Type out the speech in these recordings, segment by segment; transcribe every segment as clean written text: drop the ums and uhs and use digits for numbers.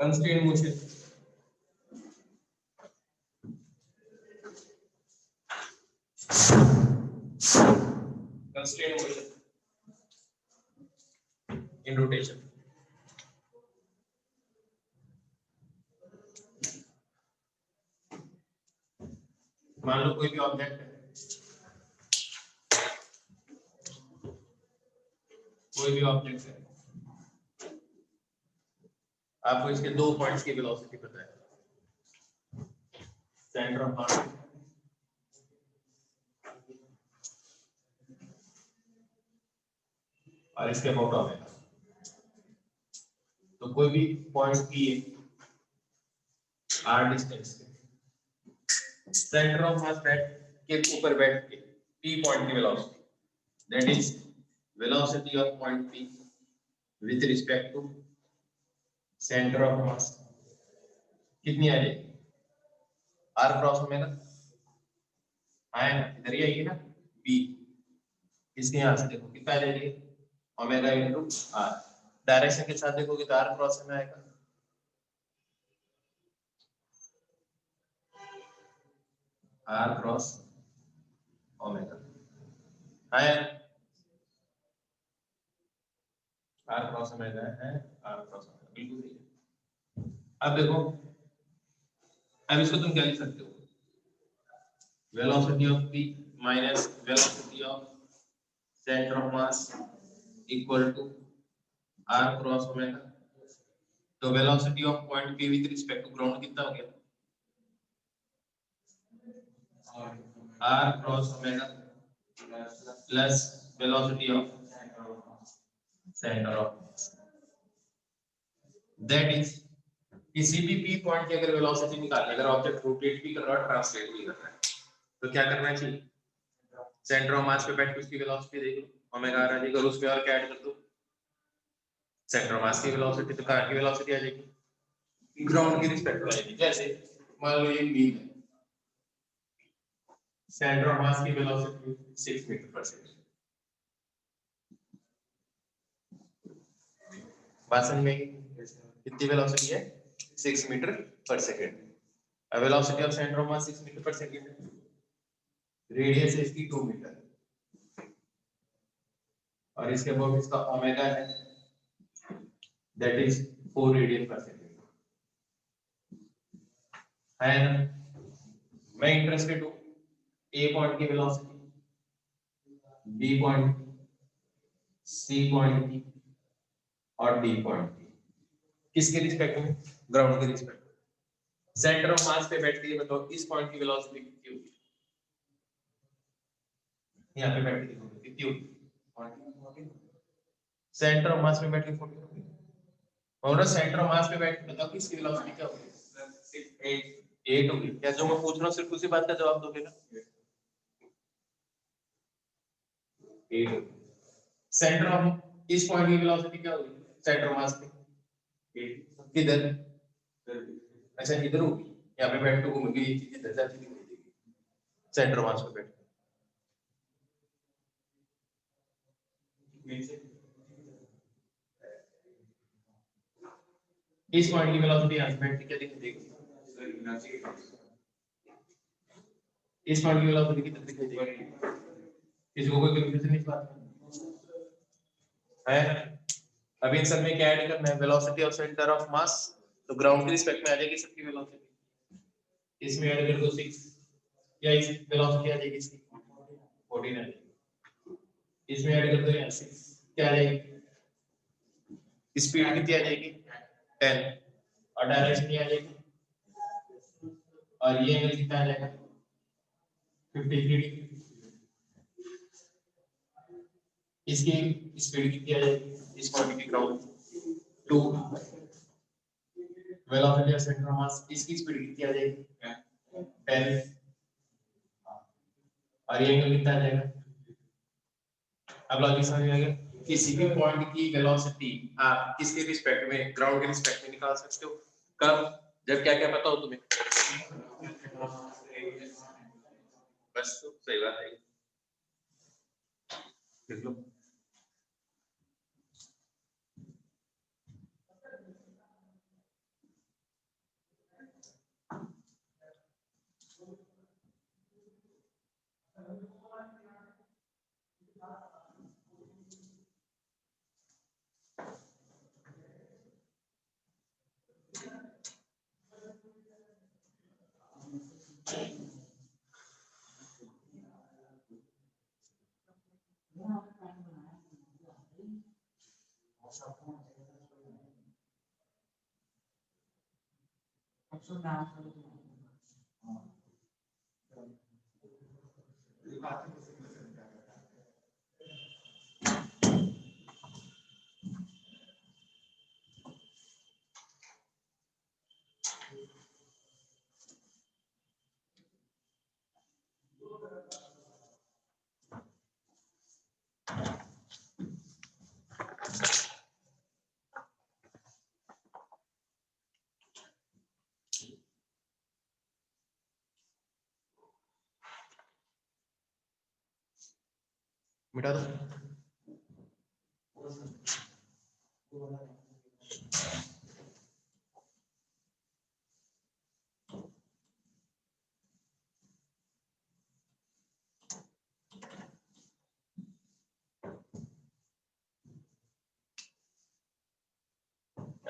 Constraint motion, constraint motion in rotation. मान लो कोई भी ऑब्जेक्ट है, कोई भी ऑब्जेक्ट है, आपको इसके 2 पॉइंट्स की वेलोसिटी पता है, सेंटर ऑफ मास और इसके अबाउट ओमेगा। तो कोई भी पॉइंट पी आर डिस्टेंस पे सेंटर ऑफ मास के ऊपर बैठ के पी पॉइंट की velocity, that is velocity of point P with respect to centre of mass कितनी आ जाएगी, आर क्रॉस ओमेगा है ना, इधर ही आएगी ना बी, इसके यहां से देखो कितना आ जाएगी ओमेगा इनटू आर, डायरेक्शन के साथ देखोगे तो आर क्रॉस में आएगा, आर क्रॉस ओमेगा है, आर क्रॉस ओमेगा है, आर क्रॉस ओमेगा बिल्कुल सही है। अब देखो, अब इसको तुम क्या लिख सकते हो, velocity of p minus velocity of centre of mass equal to r cross omega. तो velocity of point p with respect to ground कितना हो गया, r cross omega plus velocity of centre of mass, that is किसी भी p point की अगर velocity निकालनी, अगर ऑब्जेक्ट रोटेट भी कर रहा है ट्रांसलेट भी कर रहा है, तो क्या करना चाहिए, सेंटर ऑफ मास पे बैठ के उसकी वेलोसिटी देख लो, ओमेगा आ जाएगा, और उसमें और क्या ऐड कर दो, सेंटर ऑफ मास की वेलोसिटी, तो कहां की वेलोसिटी आ जाएगी, ग्राउंड की रिस्पेक्ट में आएगी। जैसे मान लो ये बीम है, सेंटर ऑफ मास की वेलोसिटी 6 मीटर पर सेकंड, बात समझ में आई? कितनी वेलोसिटी है, 6 मीटर पर सेकंड। अब velocity of centre of mass 6 metre per second है, रेडियस है इसकी 2 मीटर और इसके अबाउट इसका ओमेगा है, that is 4 radian per second है ना। मैं इंटरेस्टेड हूं ए पॉइंट की वेलोसिटी, बी पॉइंट, सी पॉइंट की और डी पॉइंट की, किसके रिस्पेक्ट में, ग्राउंड के रिस्पेक्ट में। सेंटर ऑफ मास पे बैठती है, बताओ इस पॉइंट की वेलोसिटी कितनी होगी, यहाँ पे बैठती है कितनी होगी, सेंटर ऑफ मास पे बैठ के 40 होगी, और सेंटर ऑफ मास पे बैठ के बताओ किसकी वेलोसिटी क्या होगी, 8 होगी। क्या जो मैं पूछ रहा हूँ सिर्फ उसी बात का जवाब दोगे ना, 8 होगी। सेंटर ऑफ इस पॉइंट की वेलोसिटी क्या होगी, सेंटर ऑफ मास पे किधर, अच्छा इधर होगी, यहाँ पे बैठ के घूमेगी, ये चीज इधर जाती दिखाई देगी, सेंटर ऑफ मास पे बैठ इस पॉइंट की वेलोसिटी यहाँ से बैठ के क्या दिखाई देगी, इस पॉइंट की वेलोसिटी कितनी दिखाई देगी, इसको कोई कंफ्यूजन इस बात में है। अभी इन सब में क्या ऐड करना है, velocity of centre of mass, तो ग्राउंड के रिस्पेक्ट में आ जाएगी सबकी वेलोसिटी, इसमें ऐड कर दो 6, या इस वेलोसिटी आ जाएगी इसकी 14 आ जाएगी, इसमें ऐड कर दो यहाँ 6, क्या आ जाएगी, स्पीड कितनी आ जाएगी 10 और डायरेक्शन ये आ जाएगी, और ये एंगल कितना आ जाएगा 53 डिग्री, इसकी स्पीड कितनी आ जाएगी, इस पॉइंट की ground 2, velocity of centre of मास, इसकी स्पीड कितनी आ जाएगी 10 और ये एंगल कितना आ जाएगा। अब लॉजिक समझ में आ गया, किसी भी पॉइंट की वेलोसिटी आप किसके रिस्पेक्ट में, ग्राउंड के रिस्पेक्ट में निकाल सकते हो, कब, जब क्या क्या पता हो तुम्हें, बस तो सही बात है, देख लो। मिटा दो।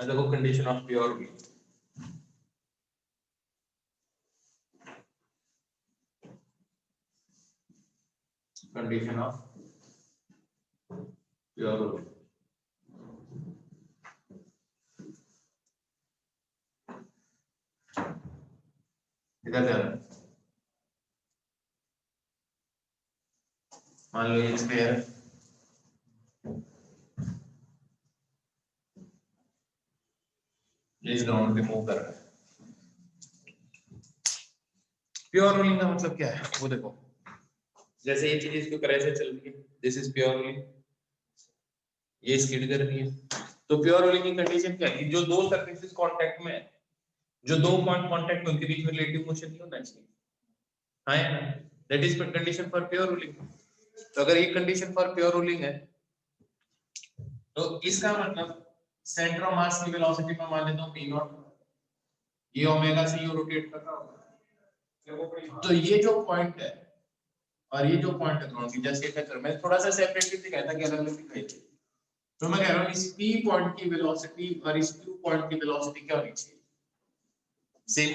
देखो condition of pure V, condition of pure V, इधर जा रहा है, मान लो ये स्क्वायर है, इस ग्राउंड पे मूव कर रहा है। प्योर रोलिंग का मतलब क्या है वो देखो, जैसे ये चीज इसके ऊपर ऐसे चल रही है, दिस इज प्योर रोलिंग, ये स्किड कर रही है। तो प्योर रोलिंग की कंडीशन क्या है कि जो दो सरफेसेस कांटेक्ट में है, जो दो पॉइंट कांटेक्ट में उनके बीच में रिलेटिव मोशन नहीं होना चाहिए, हाँ, that is condition for pure rolling. तो अगर ये कंडीशन फॉर प्योर रोलिंग है तो इसका मतलब सेंटर ऑफ मास की वेलोसिटी में मान लेता हूं p नॉट, ये ओमेगा से यू रोटेट कर रहा होगा। तो ये जो पॉइंट है और ये जो पॉइंट है दोनों की जैसे टक्कर, मैं थोड़ा सा सेपरेटली दिखाया था कि अलग अलग दिखाई थी। तो मैं कह रहा हूं इस p पॉइंट की वेलोसिटी और इस q पॉइंट की वेलोसिटी क्या होनी चाहिए, सेम,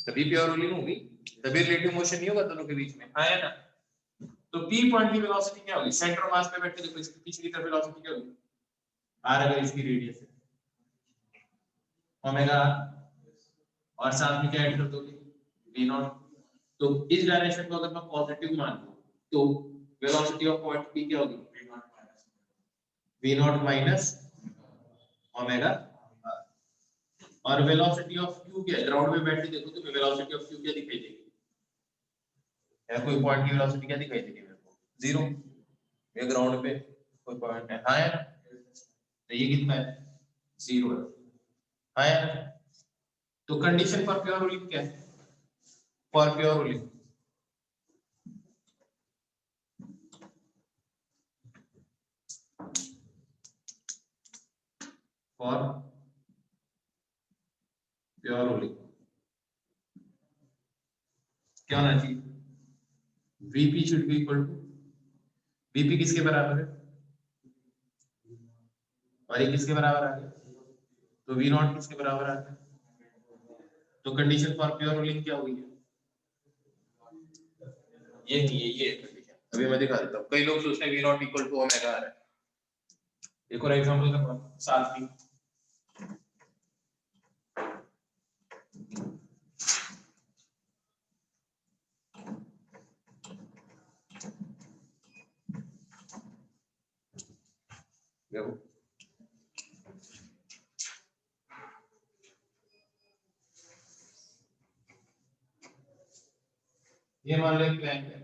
तभी प्योर रोलिंग होगी, तभी रिलेटिव मोशन नहीं होगा दोनों के बीच में, हाँ है ना। तो p पॉइंट की वेलोसिटी क्या होगी, सेंटर ऑफ मास पे बैठ के देखो इसके पीछे की तरफ वेलोसिटी क्या होगी, r अगर इसकी रेडियस है ओमेगा, और साथ में क्या ऐड कर दोगे v नॉट। तो इस डायरेक्शन को अगर मैं पॉजिटिव मान लूं तो वेलोसिटी ऑफ पॉइंट p क्या होगी, v नॉट माइनस ओमेगा, और वेलोसिटी ऑफ q क्या है, ग्राउंड पे बैठ के देखो तो वेलोसिटी ऑफ q क्या दिखाई देगी, या कोई पॉइंट की वेलोसिटी क्या दिखाई देगी मेरे को, जीरो, ये ग्राउंड पे कोई पॉइंट है, हाँ है ना, तो ये कितना है, जीरो है, हाँ है ना। तो कंडीशन फॉर प्योर रोलिंग क्या है, for pure rolling for pure rolling क्या होना चाहिए, vp should be equal to, vp किसके बराबर है और ये किसके बराबर आ गया, तो v नॉट किसके बराबर आ गया। तो कंडीशन फॉर प्योर रोलिंग क्या हुई है, ये नहीं है, ये कंडीशन अभी मैं दिखा देता हूँ। कई लोग सोचते हैं v naught equal to omega आ रहा है। एक और एग्जांपल करवा साथ ही, देखो ये मान लो एक प्लैंक है,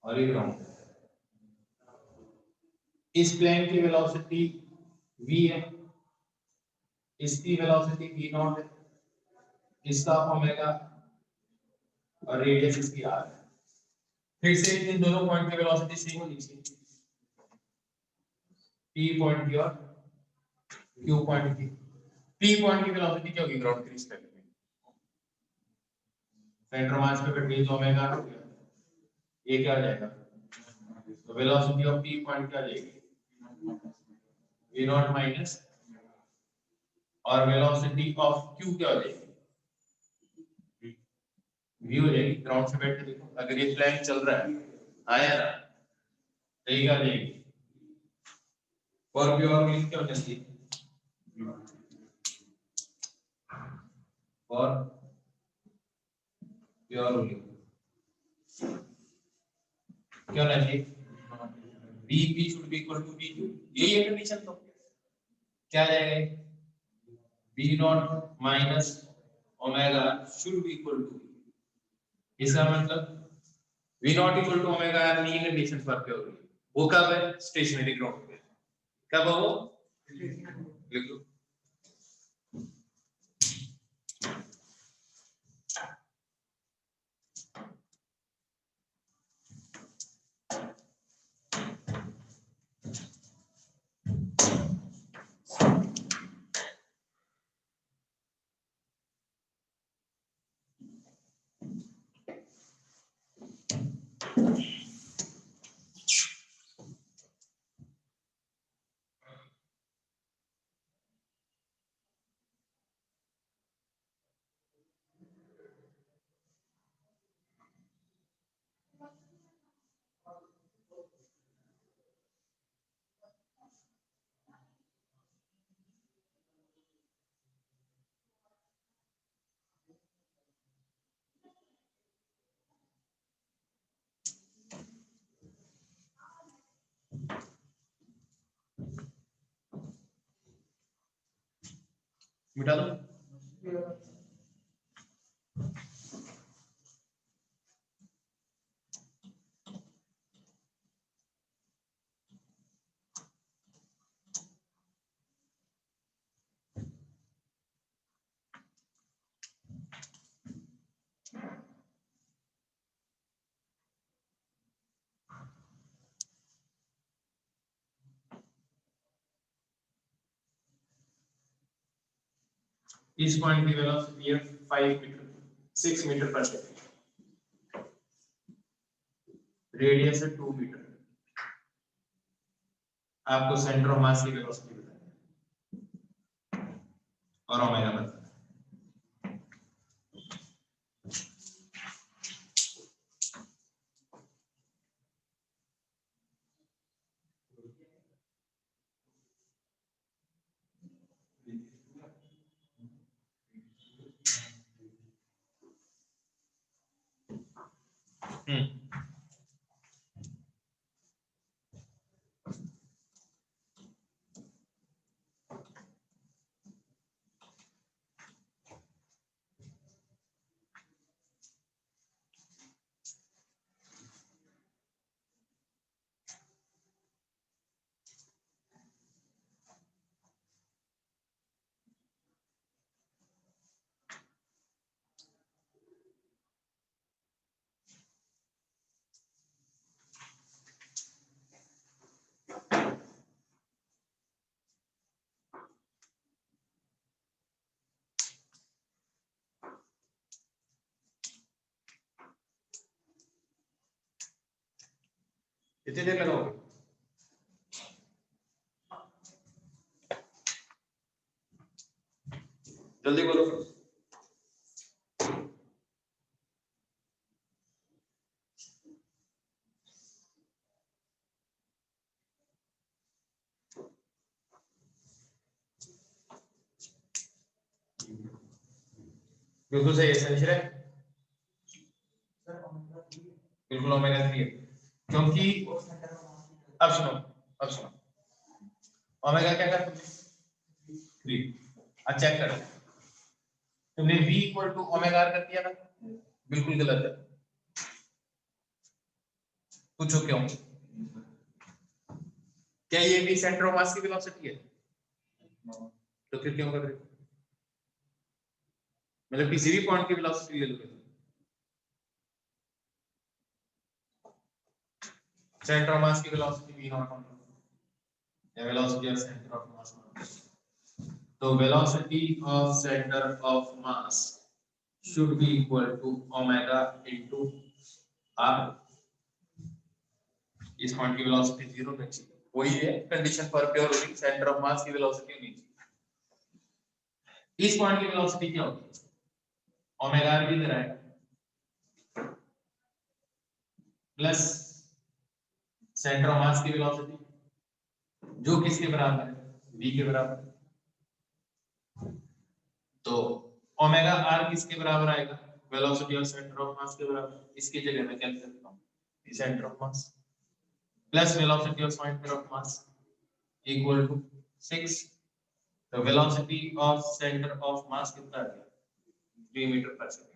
और ये ग्राउंड है, इस प्लेन की वेलोसिटी v है, इसकी वेलोसिटी v नॉट है, इसका ओमेगा और रेडियस इसकी r है। फिर से इन दोनों पॉइंट की वेलोसिटी सेम होनी चाहिए, p पॉइंट की और q पॉइंट की। p पॉइंट की वेलोसिटी क्या होगी ग्राउंड के रिस्पेक्ट में, सेंटर मास पे कंडीज ओमेगा हो गया, ये क्या आ जाएगा, तो वेलोसिटी ऑफ p पॉइंट क्या आ जाएगी, v नॉट माइनस, और वेलोसिटी ऑफ q क्या हो जाएगी, v हो जाएगी, ग्राउंड से बैठ के देखो, अगर ये फ्लैंक चल रहा है आया ना, यही का देगी और प्योर लिंक क्या होना चाहिए और प्योर लिंक क्या होना चाहिए, b should be equal to b2, यही है कंडीशन। तो क्या आ जाएगा, b naught minus omega should be equal to, इसका मतलब v naught equal to omega R नहीं कंडीशन फॉर प्योर, वो कब है, स्टेशनरी ग्राउंड पे, कब है वो, लिख लो। मिटा दो, इस पॉइंट की वेलोसिटी है 5 metre 6 metre per second, radius है 2 मीटर, आपको सेंटर ऑफ मास की वेलोसिटी बताना है और ओमेगा बताना है। कितनी देर लगाओगे, जल्दी बोलो। बिल्कुल सही है संशय, बिल्कुल ओमेगा 3 है, क्योंकि अब सुनो ओमेगा क्या कर 3, अच्छा चेक करो, तुमने v equal to omega R कर दिया ना, बिल्कुल गलत है, पूछो क्यों, क्या ये भी सेंटर ऑफ मास की वेलोसिटी है, तो फिर क्यों कर रहे हो, मतलब किसी भी पॉइंट की वेलोसिटी ले लोगे, सेंटर ऑफ मास की वेलोसिटी v नॉट या velocity of centre of mass, तो velocity of centre of mass should be equal to omega into r, इस पॉइंट की वेलोसिटी 0 होनी चाहिए, वही है condition for pure rolling, centre of mass की वेलोसिटी होनी चाहिए। इस पॉइंट की वेलोसिटी क्या होगी, ओमेगा आर भी इधर आएगा, प्लस सेंटर ऑफ मास की वेलोसिटी जो किसके बराबर है, v के बराबर है। तो ओमेगा r किसके बराबर आएगा, velocity of centre of mass के बराबर। इसकी जगह मैं क्या लिख सकता हूँ, centre of mass plus velocity of centre of mass equal to 6। तो velocity of centre of mass कितना आ गया, 3 मीटर पर सेकंड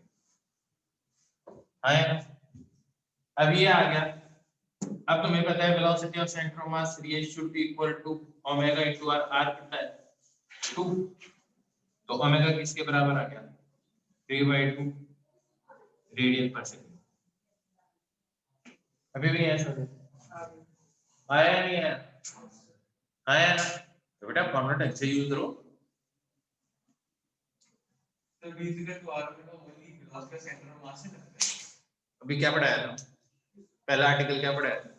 है ना। अब ये आ गया। अब तुम्हें पता है velocity of centre of mass ये should be equal to omega into r। r कितना है 2। तो ओमेगा किसके बराबर आ गया, 3/2 रेडियन पर सेकंड। अभी भी ऐसा है, आया नहीं है, आया ना। तो बेटा फॉर्मूला ढंग से यूज करो। तो v is equal to r में तो वही वेलोसिटी सेंटर ऑफ मास से लगता है। अभी क्या पढ़ाया था, पहला आर्टिकल क्या पढ़ाया था,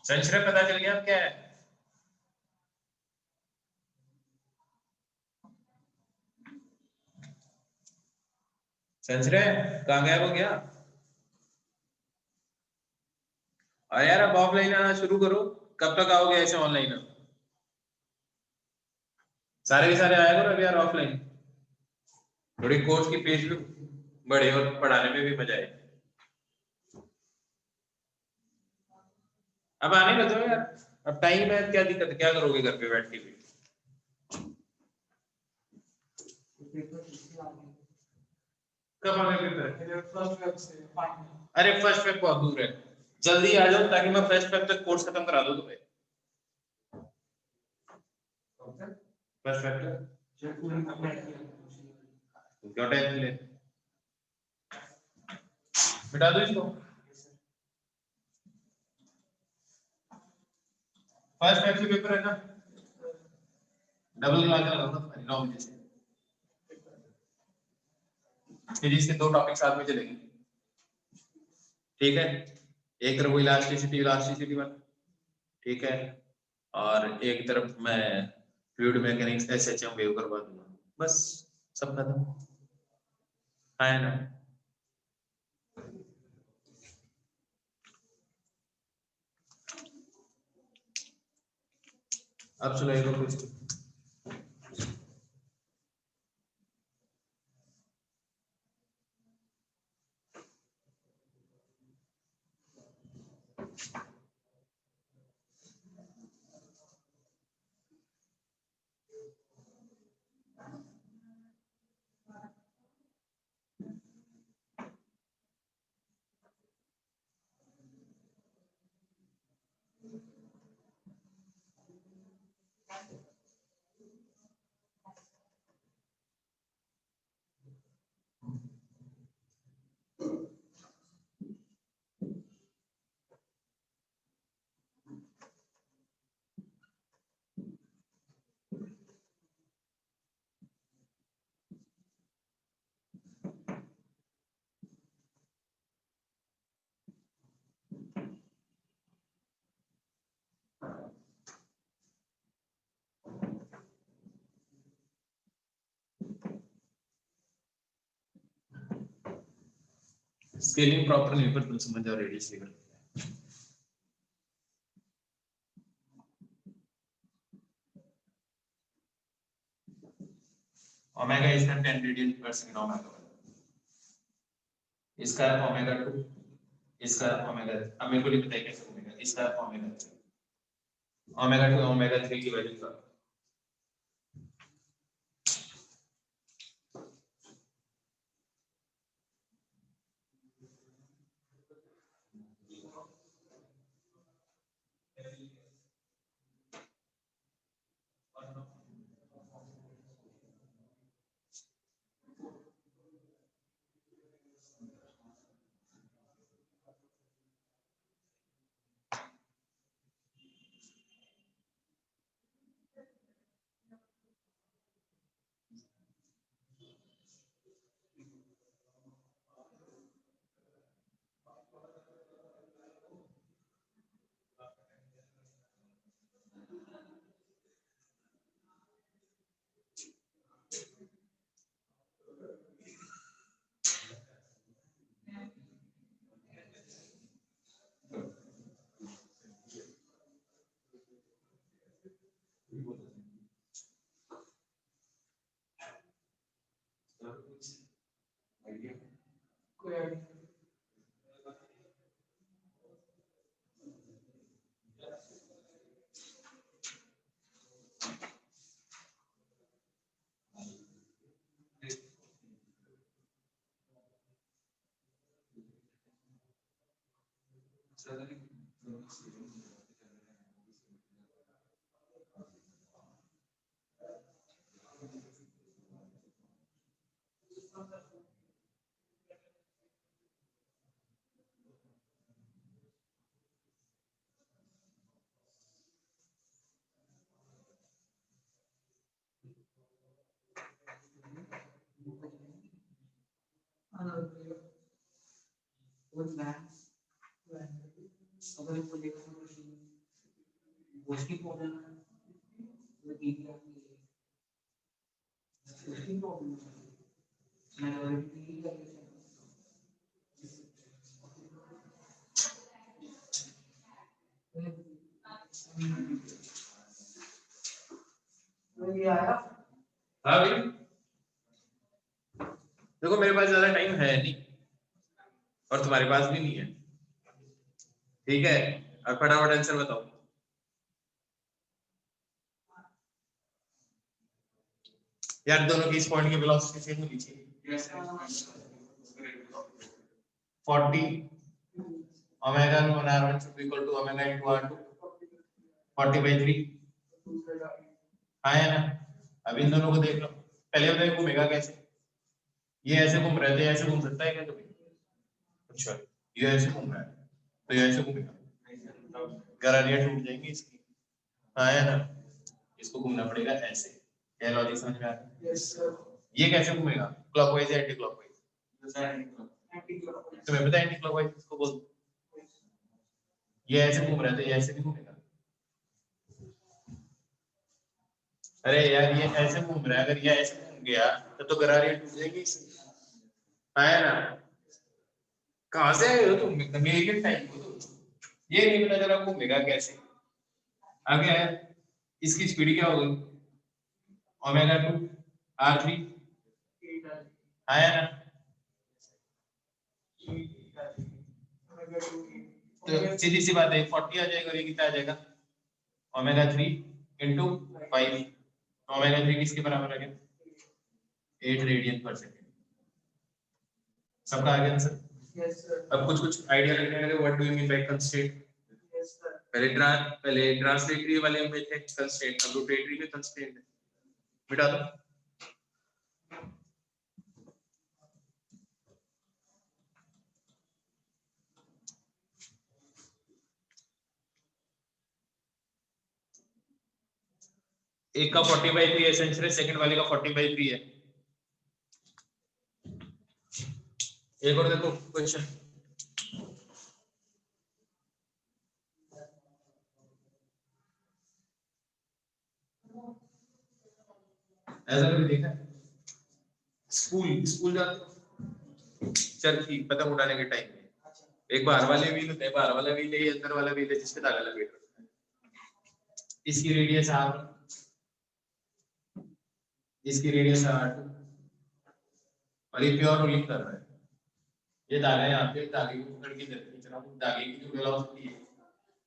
संचय पता चल गया क्या है। संचय कहाँ गायब हो गया, अरे यार अब ऑफलाइन आना शुरू करो। कब तक आओगे ऐसे ऑनलाइन, सारे के सारे आया करो अभी यार ऑफलाइन। थोड़ी कोर्स की पेज भी बढ़े और पढ़ाने में भी मजा आए। अब आने लग जाओ यार, अब टाइम है, क्या दिक्कत है, क्या करोगे घर पे बैठ के भी। कब आगे पेपर, फर्स्ट वेब से फाइनल। अरे फर्स्ट वेब बहुत दूर है, जल्दी आ जाओ ताकि मैं फर्स्ट वेब तक कोर्स खत्म करा दूं तुम्हें। फर्स्ट वेब तक क्यों टेंशन ले, बिठा दो इसको। फर्स्ट वेब से पेपर है ना, डबल लगा के लगाऊंगा तुम्हारी 9 बजे से। फिजिक्स के 2 टॉपिक साथ में चलेंगे, ठीक है। एक तरफ वो इलास्टिसिटी इलास्टिसिटी वाला, ठीक है, और एक तरफ मैं फ्लूइड मैकेनिक्स एसएचएम वेव करवा दूंगा, बस सब खत्म है ना। अब सुनाइए कुछ। स्केलिंग प्रॉपर नहीं पर तुम समझ जाओ, रेडियस लेकर omega is 10 radian per second omega, इसका ओमेगा 2, इसका ओमेगा, अब मेरे को नहीं पता कैसे ओमेगा, इसका ओमेगा 2 ओमेगा 3 की वैल्यू का हाँ भाई, देखो मेरे पास ज्यादा टाइम है नहीं और तुम्हारे पास भी नहीं है, ठीक है? अब फटाफट आंसर बताओ। यार दोनों की इस पॉइंट की वेलोसिटी सेम होनी चाहिए। 40 omega 1 r1 should be equal to omega into r2 40/3 हाँ है ना? अब इन दोनों को देख लो, पहले बताइए घूमेगा कैसे? ये ऐसे घूम रहे थे, ऐसे घूम सकता है क्या कभी? अच्छा, ये ऐसे घूम रहा है तो ये ऐसे घूमेगा, गरारियां टूट जाएंगी इसकी, हाँ है ना? इसको घूमना पड़ेगा ऐसे। क्या लॉजिक समझ में आ रहा है? Yes sir. ये कैसे घूमेगा, क्लॉकवाइज या एंटी क्लॉकवाइज? तुम्हें पता है एंटी क्लॉकवाइज किसको बोलते हैं? ये ऐसे घूम रहा था, ये ऐसे नहीं घूमेगा। अरे यार ये ऐसे घूम रहा है, अगर ये ऐसे घूम गया तो गरारियां टूट जाएंगी इसकी, हाँ है ना? कहाँ से आए हो तुम, अमेरिकन टाइप हो तुम? ये नहीं पता चला घूमेगा कैसे। आगे है, इसकी स्पीड क्या होगी? ओमेगा 2 r3 आया ना? तो सीधी सी बात है, 40 आ जाएगा और ये कितना आ जाएगा? Omega 3 into 5। ओमेगा 3 किसके बराबर आ गया? 8 रेडियन पर सेकेंड। सबका आ गया आंसर? Yes sir. अब कुछ कुछ आइडिया लगने लगे, what do you mean by constraint? Yes sir. पहले ट्रांसलेटरी वाले में थे कंस्ट्रेंट, अब रोटेटरी में कंस्ट्रेंट है। मिटा दो। एक का 40/3 एसेंशियल, सेकंड वाले का 40/3 है। एक और देखो क्वेश्चन, ऐसा कभी देखा है? स्कूल स्कूल जाते चरखी पतंग उड़ाने के टाइम में एक बाहर वाले व्हील होते हैं, बाहर वाला व्हील है, अंदर वाला व्हील है जिसपे धागा लगे होता है। इसकी रेडियस r, इसकी रेडियस r2 और ये प्योर रोलिंग कर रहा है। ये धागा यहाँ पे, धागे को पकड़ के खींच रहा हूँ, धागे की जो वेलोसिटी है,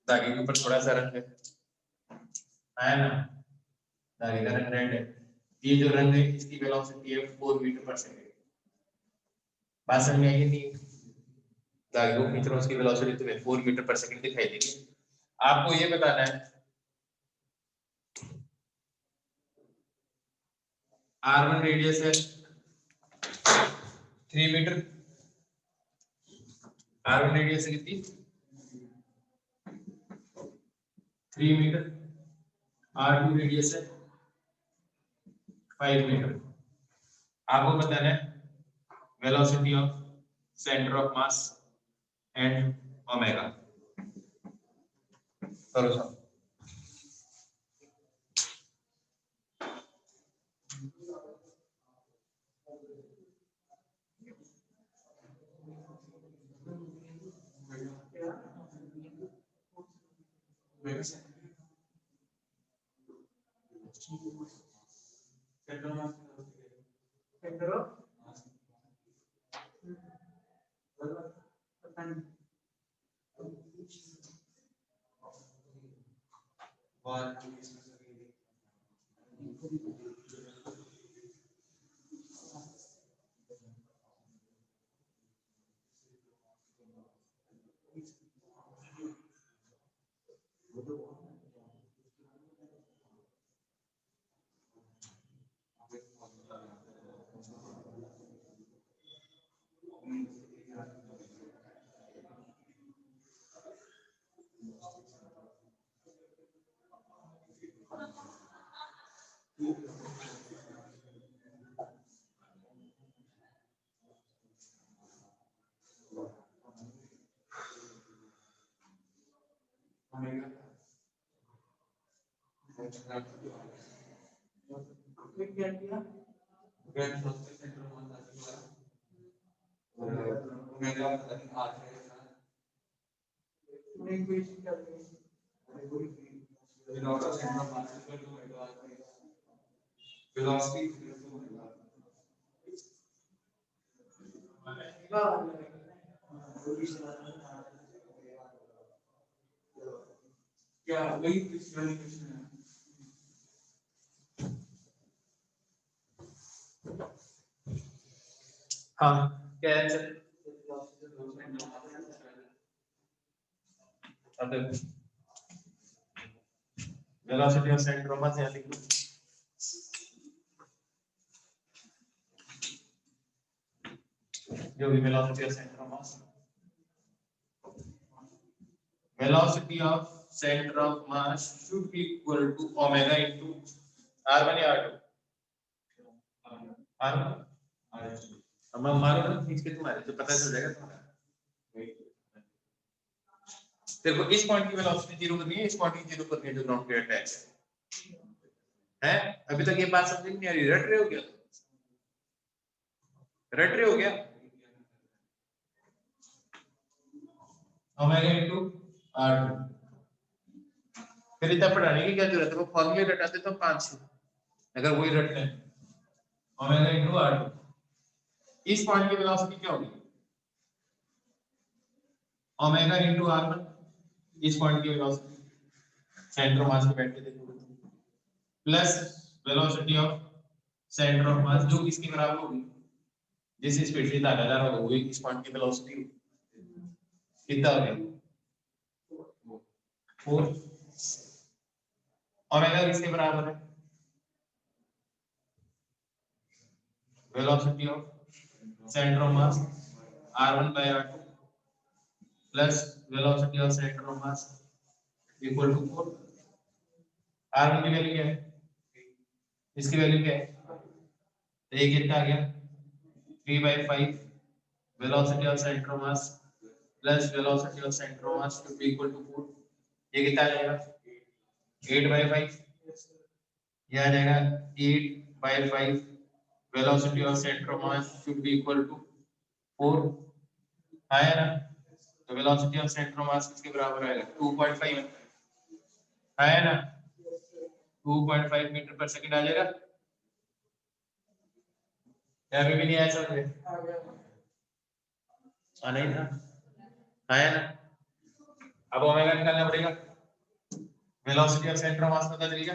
धागे के ऊपर थोड़ा सा रंग है ना? धागे का रंग रेड है, ये जो रंग है इसकी वेलोसिटी है 4 मीटर पर सेकंड। बात समझ में आई नहीं? धागे को खींच रहा हूँ, उसकी वेलोसिटी तुम्हें 4 मीटर पर सेकंड दिखाई देगी। आपको ये बताना है r1 रेडियस है 3 मीटर, r1 रेडियस है कितनी? 3 मीटर, r2 रेडियस है 5 मीटर। आपको बताना है velocity of centre of mass and omega. करो सब। क्या वही क्वेश्चन है। हाँ क्या है answer? Velocity of centre of मास यहाँ लिख दो। जो भी velocity of centre of mass, velocity of center of mass should be equal to omega into r1 या r2 r1। अब मैं मारो ना खींच के तुम्हारे तो पता चल जाएगा तुम्हारा। देखो इस पॉइंट की वेलोसिटी जीरो करनी है, इस पॉइंट की जीरो करनी है जो ग्राउंड पे अटैच है। अभी तक ये बात समझ में नहीं आ रही? रट रहे हो क्या? रट रहे हो क्या? Omega into r2। फिर इतना पढ़ाने की क्या जरूरत है? वो फॉर्मूले रटाते तो 5 से, अगर वही रट लें। ओमेगा इनटू r2, इस पॉइंट की वेलोसिटी क्या होगी? ओमेगा इनटू r1, इस पॉइंट की वेलोसिटी सेंटर ऑफ मास पे बैठ के देखो, plus velocity of centre of मास जो किसके बराबर होगी? जिस स्पीड से भागा जा रहा होगा वही इस पॉइंट की वेलोसिटी कितना हो गया? 4। ओमेगा किसके बराबर है? Velocity of centre of mass r1 by r2 plus velocity of centre of mass equal to 4। r1 की वैल्यू क्या है? इसकी वैल्यू क्या है? तो ये कितना आ गया? 3/5 velocity of centre of mass plus velocity of centre of mass to be equal to 4। ये कितना आ जाएगा? 8/5। ये आ जाएगा 8/5 velocity of centre of mass should be equal to 4। आया ना? तो velocity of centre of mass किसके बराबर आएगा? 2.5 आया ना? 2.5 मीटर पर सेकंड आ जाएगा। या अभी भी नहीं आया समझ में? नहीं था, आया ना? अब ओमेगा निकालना पड़ेगा, velocity of centre of mass पता चलेगा।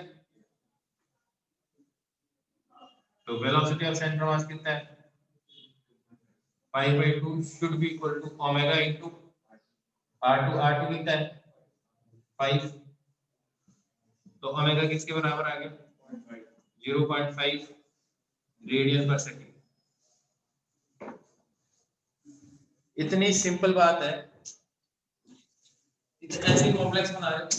तो velocity of centre of mass कितना है? 5/2 should be equal to omega into r2। r2 कितना है? 5। तो ओमेगा किसके बराबर आ गया? 0.5 रेडियन पर सेकंड। इतनी सिंपल बात है, इतना ऐसे कॉम्प्लेक्स बना रहे हो।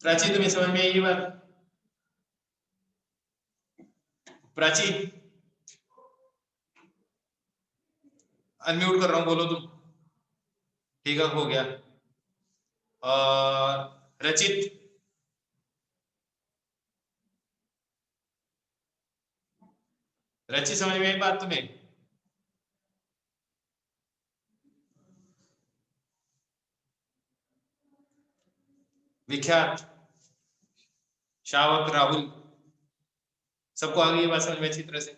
प्राची तुम्हें समझ में आई ये बात? प्राची अनम्यूट कर रहा हूं, बोलो तुम। ठीक है, हो गया। और रचित, रचित समझ में आई बात तुम्हें? विख्यात, शावक, राहुल, सबको आ गई ये बात समझ में अच्छी तरह से?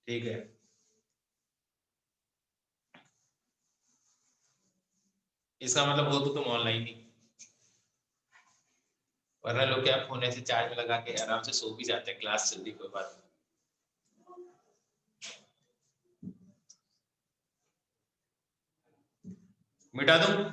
ठीक है। इसका मतलब हो तो तुम ऑनलाइन ही, वरना लोग क्या फोन ऐसे चार्ज में लगा के आराम से सो भी जाते हैं, क्लास चलती कोई बात नहीं। मिटा दूं?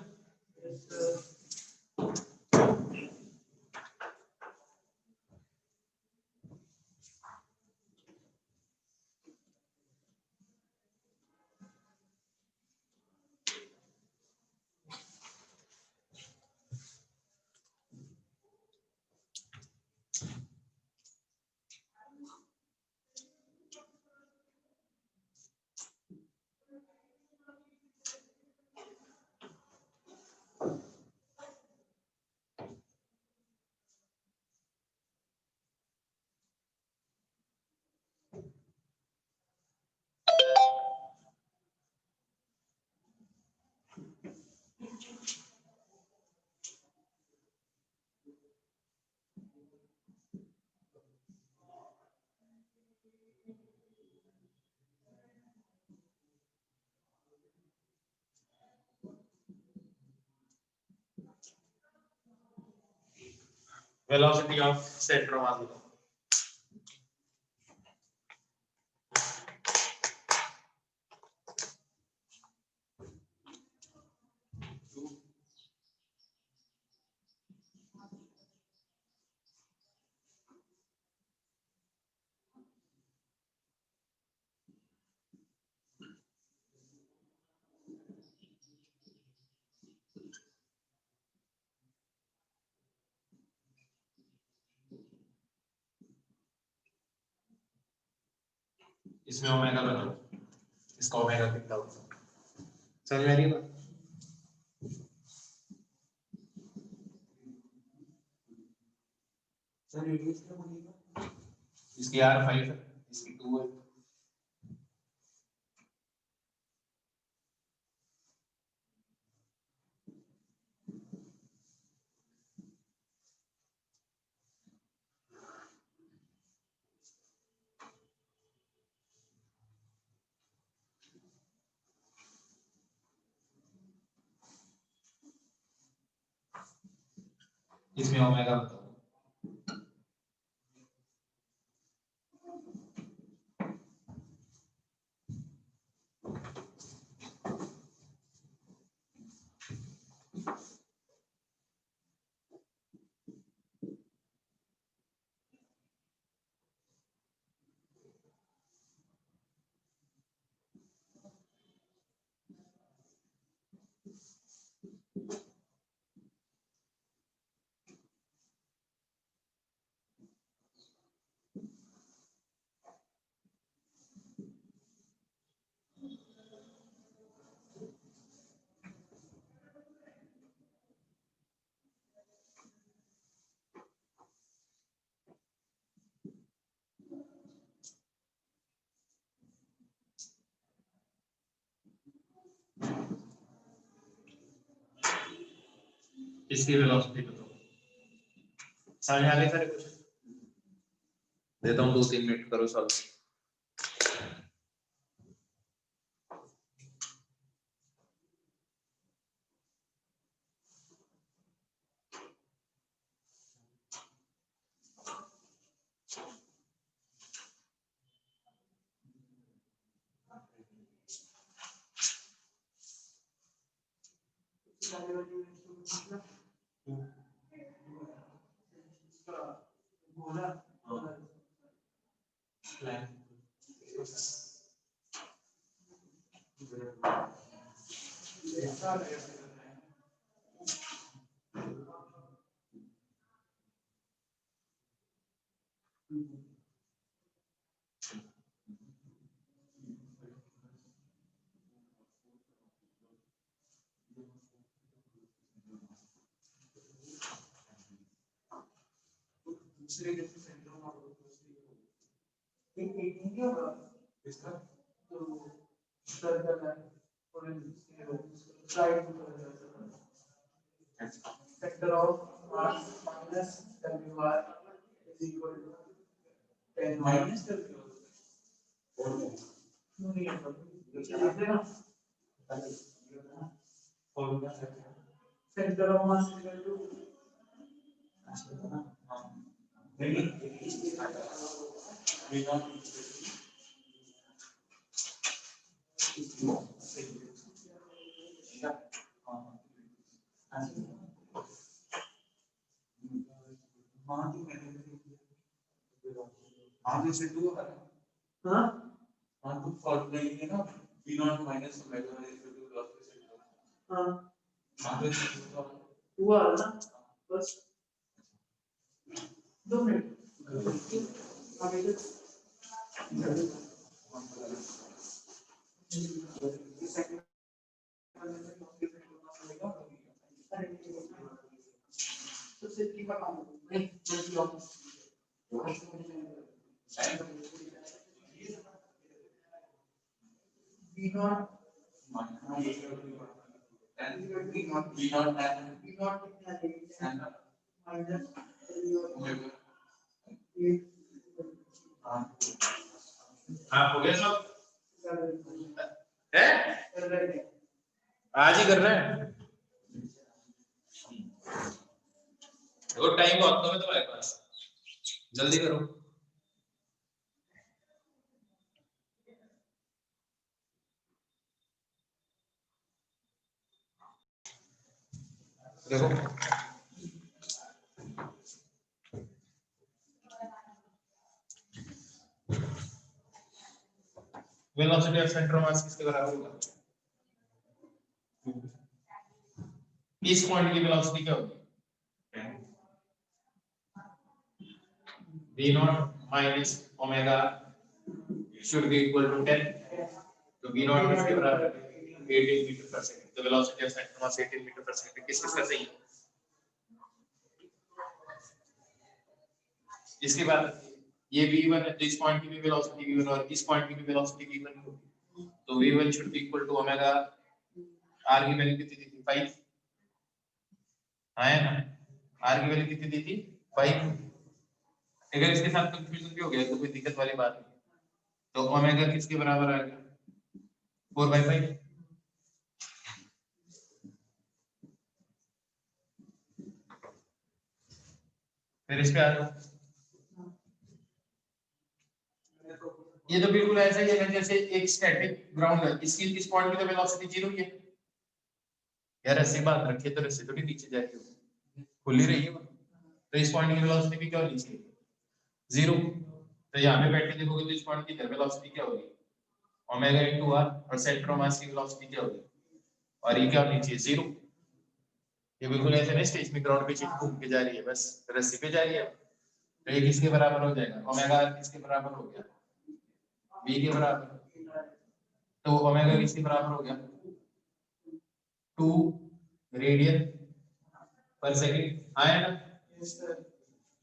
Velocity of center of mass. इसमें ओमेगा लगाओ, इसका ओमेगा कितना होगा? समझ में आ रही है बात? सर रेडियस क्या बनेगा? इसकी R5 है, इसकी 2 है। इसमें ओमेगा बताओ। इसकी वेलोसिटी बताओ। समझ में आ गई सारे क्वेश्चन? देता हूँ 2-3 मिनट, करो सॉल्व। दूसरे के सेंटर में एक नहीं होगा इसका तो सर्कल है और slide factor of mass minus WR is equal to 10 minus WR. Center of mass is equal to में से 2 आ रहा है। हाँ हाँ तो फॉर्मूला ये है ना v naught minus omega is equal to लॉग से हाँ हाँ तो इसमें तो हुआ ना बस 2 मिनट आगे तो सेकंड तो सिर्फ की पता नहीं जल्दी आओ v नॉट हाँ हो गया सब है आज ही कर रहे हैं और टाइम बहुत कम है तुम्हारे पास जल्दी करो देखो velocity of centre of mass किसके बराबर होगा इस पॉइंट की वेलोसिटी क्या होगी v naught minus omega should be equal to 10 तो v नॉट किसके बराबर है 18 मीटर पर सेकंड तो velocity of centre of mass 18 metre per second किसका सही है इसके बाद ये v1 है तो इस पॉइंट की भी वेलोसिटी v1 और इस पॉइंट की भी वेलोसिटी v1 होगी तो v1 should be equal to omega r की वैल्यू कितनी दी थी 5 है ना r की वैल्यू कितनी दी थी 5 अगर इसके साथ कंफ्यूजन भी हो गया तो कोई दिक्कत वाली बात नहीं तो ओमेगा किसके बराबर आएगा 4/5 फिर इस पे आ जाओ ये तो बिल्कुल ऐसा ही है जैसे एक स्टैटिक ग्राउंड है इसकी इस पॉइंट की तो वेलोसिटी 0 ही है यार ऐसी बात रखिए तो रस्सी थोड़ी नीचे जा रही है खुली रही है तो इस पॉइंट की वेलोसिटी भी क्या होनी चाहिए 0 तो यहाँ पे बैठ के देखोगे तो इस पॉइंट की वेलोसिटी क्या होगी ओमेगा इनटू आर और सेंटर ऑफ मास की वेलोसिटी क्या होगी और ये क्या होनी चाहिए 0 ये बिल्कुल ऐसे नहीं स्टेशनरी ग्राउंड पे चिट घूम के जा रही है बस रस्सी पे जा रही है तो ये किसके बराबर हो जाएगा ओमेगा आर किसके बराबर हो गया v के बराबर तो ओमेगा किसके बराबर हो गया 2 रेडियन पर सेकंड आया ना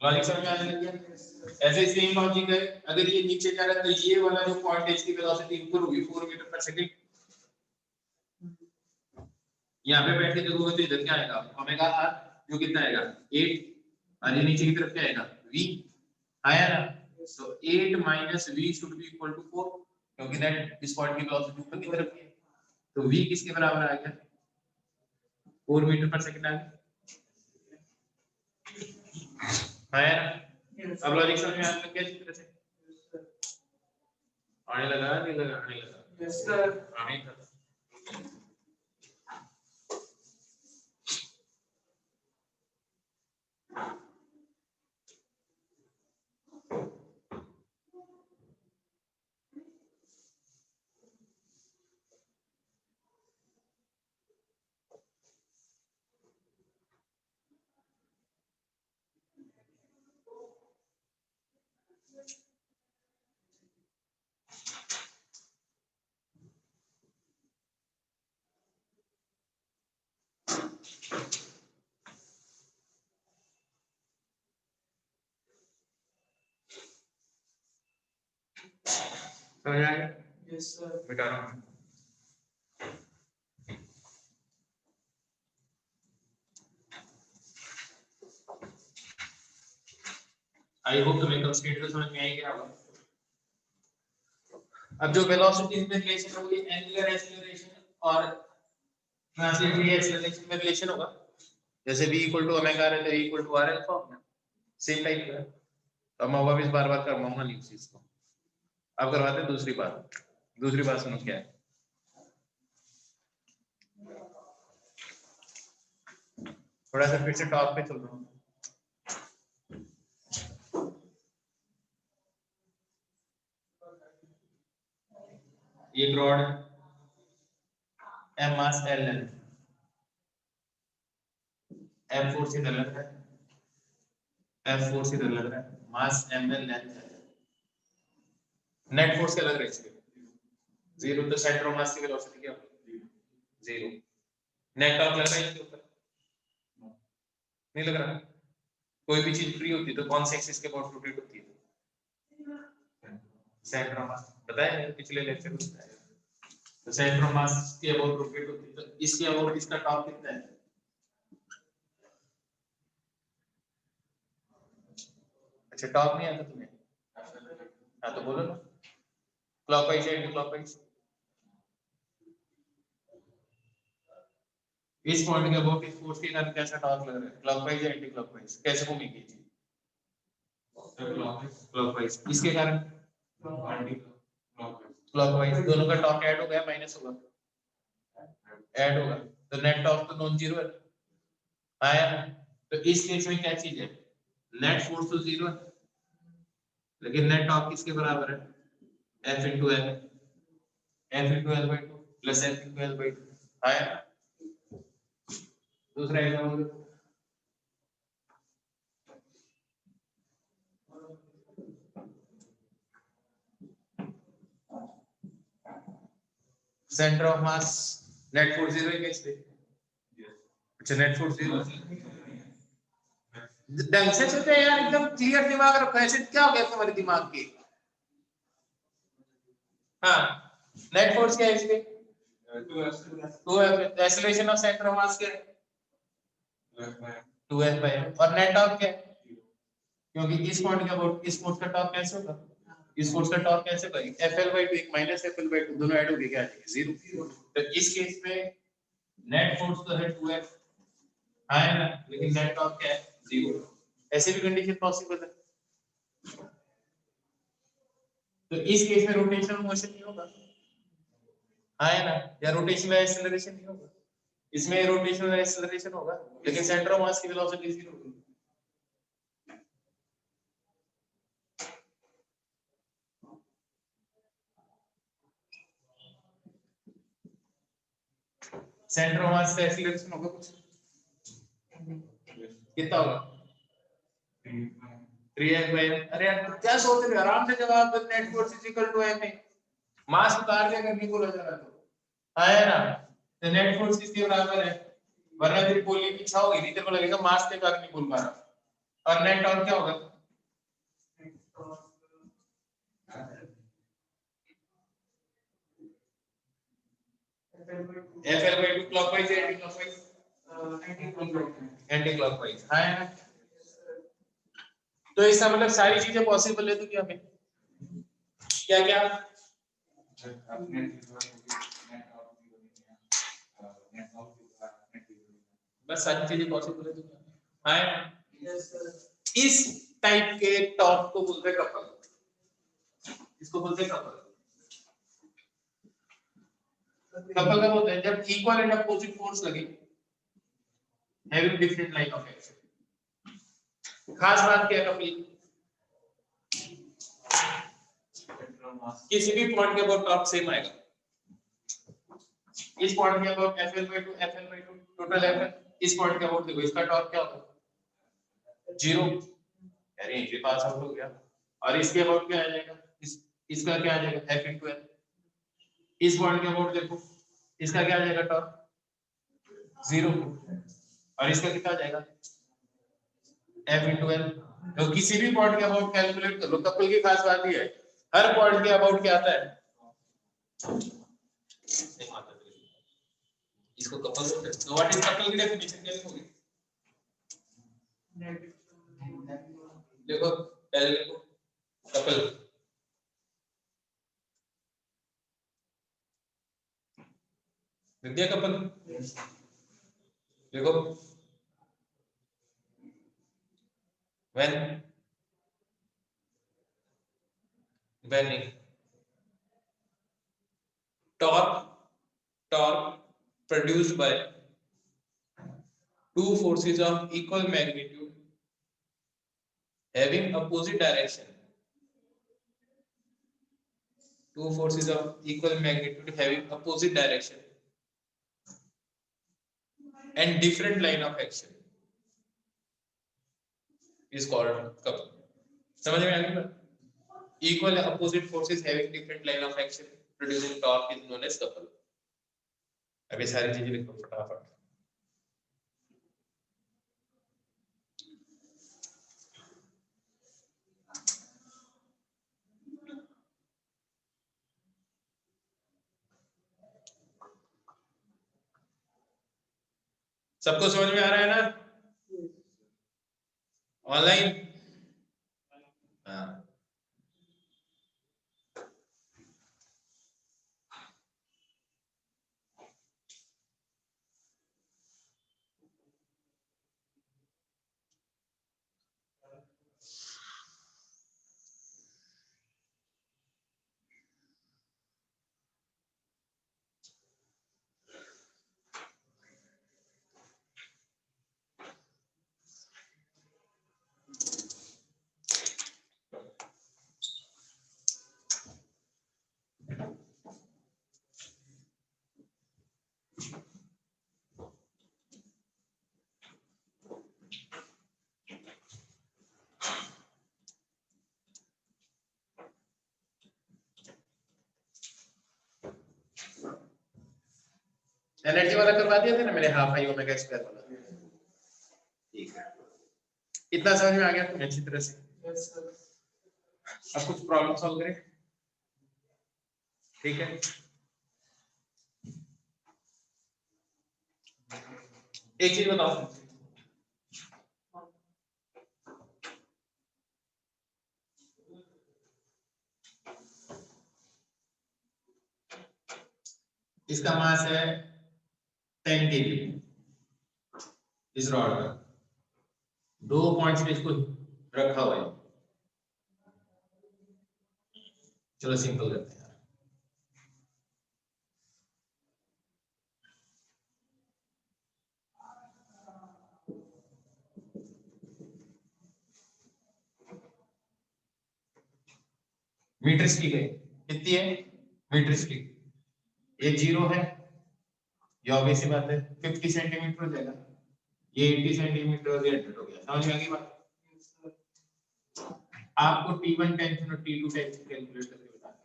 लॉजिक समझ में आने लग गया ऐसे सेम लॉजिक है अगर ये नीचे जा रहा है तो ये वाला जो पॉइंट है इसकी वेलोसिटी ऊपर होगी 4 मीटर पर सेकंड यहाँ पे बैठ के देखोगे तो इधर क्या आएगा ओमेगा आर जो कितना आएगा 8 और ये नीचे की तरफ क्या आएगा v आया ना तो 8 minus v should be equal to 4 क्योंकि दैट इस पॉइंट की वेलोसिटी ऊपर की तरफ है तो v किसके बराबर आ गया 4 मीटर पर सेकंड आ गया आया ना अब लॉजिक समझ में आने लग गया इस तरह से आने लगा नहीं लगा आने लगा यस सर आने लगा समझ आ गया यस सर मिटा रहा हूँ आई होप तुम्हें कंस्ट्रेंट समझ में आई गया होगा अब जो वेलोसिटी में रिलेशन होगी एंगुलर एक्सीलरेशन और ट्रांसलेटरी एक्सीलरेशन में रिलेशन होगा जैसे v equal to omega r है तो e equal to r alpha होगा सेम टाइप का तो मैं वापस बार-बार करवाऊंगा नहीं उस चीज को अब करवाते हैं दूसरी बात सुनो क्या है थोड़ा सा फिर से टॉप पे चल रहा हूँ एक रॉड m मास l लेंथ, f फोर्स इधर लग रहा है, f फोर्स इधर लग रहा है, मास ml लेंथ है, नेट फोर्स क्या लग रहा है इसके? जीरो। तो सेंटर ऑफ मास की वेलोसिटी क्या होगी? जीरो। नेट टॉर्क लग रहा है इसके ऊपर? नहीं लग रहा। कोई भी चीज फ्री होती है तो कौन से एक्सिस के अबाउट रोटेट होती है? सेंटर ऑफ मास, बताया है पिछले लेक्चर में बताया। तो सेंटर ऑफ मास के अबाउट रोटेट होती है, तो इसके अबाउट इसका टॉप कितना है? अच्छा टॉप नहीं आता तुम्हें? हाँ तो बोलो ना, क्लॉकवाइज या एंटी क्लॉकवाइज? इस पॉइंट के अबाउट इस फोर्स के कारण कैसा टॉर्क लग रहा है? क्लॉकवाइज या एंटी क्लॉकवाइज? कैसे घूमेगी ये चीज? क्लॉकवाइज। इसके कारण क्लॉकवाइज। दोनों का टॉर्क ऐड हो गया माइनस होगा? ऐड होगा। तो नेट टॉर्क तो नॉन जीरो है आया ना। तो इस केस में क्या चीज है? नेट फोर्स तो जीरो है, लेकिन नेट टॉर्क किसके बराबर है? F into L, F into L by 2 plus F into L by 2 आया ना। दूसरा example centre of mass net force zero है कैसे? अच्छा नेट फोर्स जीरो। ढंग से चलते यार, एकदम क्लियर दिमाग रखो। ऐसे क्या हो गया तुम्हारे दिमाग के? हाँ नेट फोर्स क्या है इसके? 2F। Acceleration of centre of मास क्या है? 2F by m। और नेट टॉर्क क्या है? क्योंकि इस पॉइंट के अबाउट इस फोर्स का टॉर्क कैसे होगा? इस फोर्स का टॉर्क कैसे होगा? FL/2 एक माइनस FL/2 दोनों ऐड हो गए क्या आ जाएंगे? जीरो। तो इस केस में नेट फोर्स तो है 2F आया ना, लेकिन नेट टॉर्क क्या है? जीरो। ऐसे भी कंडीशन पॉसिबल है। तो इस केस में रोटेशनल मोशन नहीं होगा आया ना, या रोटेशनल एक्सीलरेशन नहीं होगा। इसमें रोटेशनल एक्सीलरेशन होगा, लेकिन सेंटर ऑफ मास की वेलोसिटी जीरो होगी। सेंटर ऑफ मास का एक्सीलरेशन होगा कुछ कितना होगा? 3F by m। अरे यार क्या सोच रहे हो? आराम से जवाब दो। Net force is equal to m है। मास उतार दिया करने को लग रहा तो आया ना। तो नेट फोर्स किसके बराबर है? वरना तेरी बोलने की इच्छा होगी नहीं, तेरे को लगेगा मास के कारण नहीं बोल पा रहा। और नेट टॉर्क क्या होगा? FL/2 क्लॉकवाइज या एंटी क्लॉकवाइज? एंटी क्लॉकवाइज आया ना। तो इसका मतलब सारी चीजें पॉसिबल है। तो क्या हमें क्या क्या बस सारी चीजें पॉसिबल है तो क्या आया ना। इस टाइप के टॉर्क को बोलते हैं कपल। इसको बोलते हैं कपल। कपल का बोलते हैं जब इक्वल एंड अपोजिट फोर्स लगे having different line of action. खास बात क्या है कपल? किसी भी पॉइंट के अबाउट टॉर्क सेम आएगा। इस पॉइंट के अबाउट FL/2 टोटल FL। इस पॉइंट के अबाउट देखो इसका टॉर्क क्या होगा? जीरो। अरे ये पास आउट हो गया। और इसके अबाउट क्या आ जाएगा? इसका क्या आ जाएगा? F into L। इस पॉइंट के अबाउट देखो इसका क्या आ जाएगा? Torque zero. और इसका कितना आ जाएगा? F into L। तो किसी भी पॉइंट के अबाउट कैलकुलेट कर लो। कपल की खास बात ये है हर पॉइंट के अबाउट क्या आता है? इसको कपल बोलते हैं। तो व्हाट इज कपल की डेफिनेशन क्या लिखोगे? देखो पहले लिखो कपल। लिख दिया कपल? देखो when torque produced by two forces of equal magnitude having opposite direction two forces of equal magnitude having opposite direction and different line of action is called couple. समझ में आ गया? Equal opposite forces having different line of action producing torque is known as couple. अभी सारी चीजें लिखो फटाफट. सबको समझ में आ रहा है ना? ऑनलाइन? हाँ. एनर्जी वाला करवा दिया था ना मैंने हाफ आई ओमेगा स्क्वायर वाला. ठीक है. इतना समझ में आ गया तुम्हें अच्छी तरह से? Yes, sir. अब कुछ प्रॉब्लम सॉल्व करें. ठीक है. एक चीज बताओ. इसका मास है 10 kg. इस रॉड का 2 पॉइंट्स में इसको रखा हुआ है. चलो सिंपल करते हैं. मीटर स्टिक है. कितनी है मीटर स्टिक? ये 0 है. ये ऑब्वियस सी बात है 50 सेंटीमीटर हो जाएगा. ये 80 सेंटीमीटर और 100 हो गया. समझ में आ गई बात? Yes, sir. आपको T1 टेंशन और T2 टेंशन कैलकुलेट करके बताना है.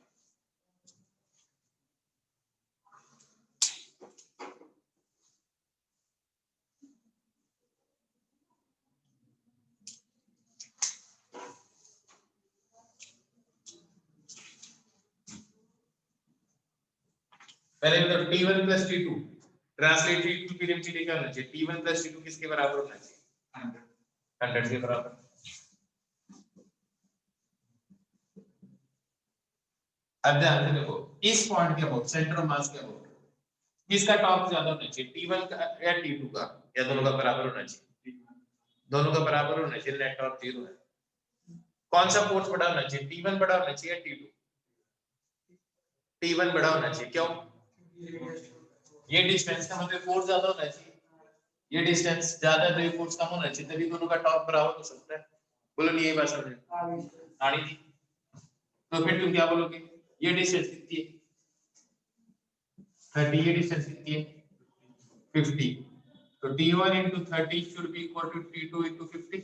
पहले मतलब T1 plus T2 translate T2 period के लिए क्या होना चाहिए? T1 plus T2 किसके बराबर होना चाहिए? 100 के बराबर. अब ध्यान से देखो इस पॉइंट के अबाउट सेंटर ऑफ मास के अबाउट किसका टॉर्क ज्यादा होना चाहिए? T1 का या T2 का? या दोनों का बराबर होना चाहिए? दोनों का बराबर होना चाहिए. नेट टॉर्क 0 है. कौन सा फोर्स बड़ा होना चाहिए? T1 बड़ा होना चाहिए या T2? T1 बड़ा होना चाहिए. क्यों? ये डिस्टेंस का मतलब फोर्स ज्यादा होना चाहिए. ये डिस्टेंस ज्यादा है तो ये फोर्स कम होना चाहिए. तभी दोनों का टॉर्क बराबर हो सकता है. बोलो नहीं, ये बात समझ में आनी थी. तो फिर तुम क्या बोलोगे? ये डिस्टेंस कितनी है? 30. ये डिस्टेंस कितनी है? 50. तो T1 into 30 should be equal to T2 into 50.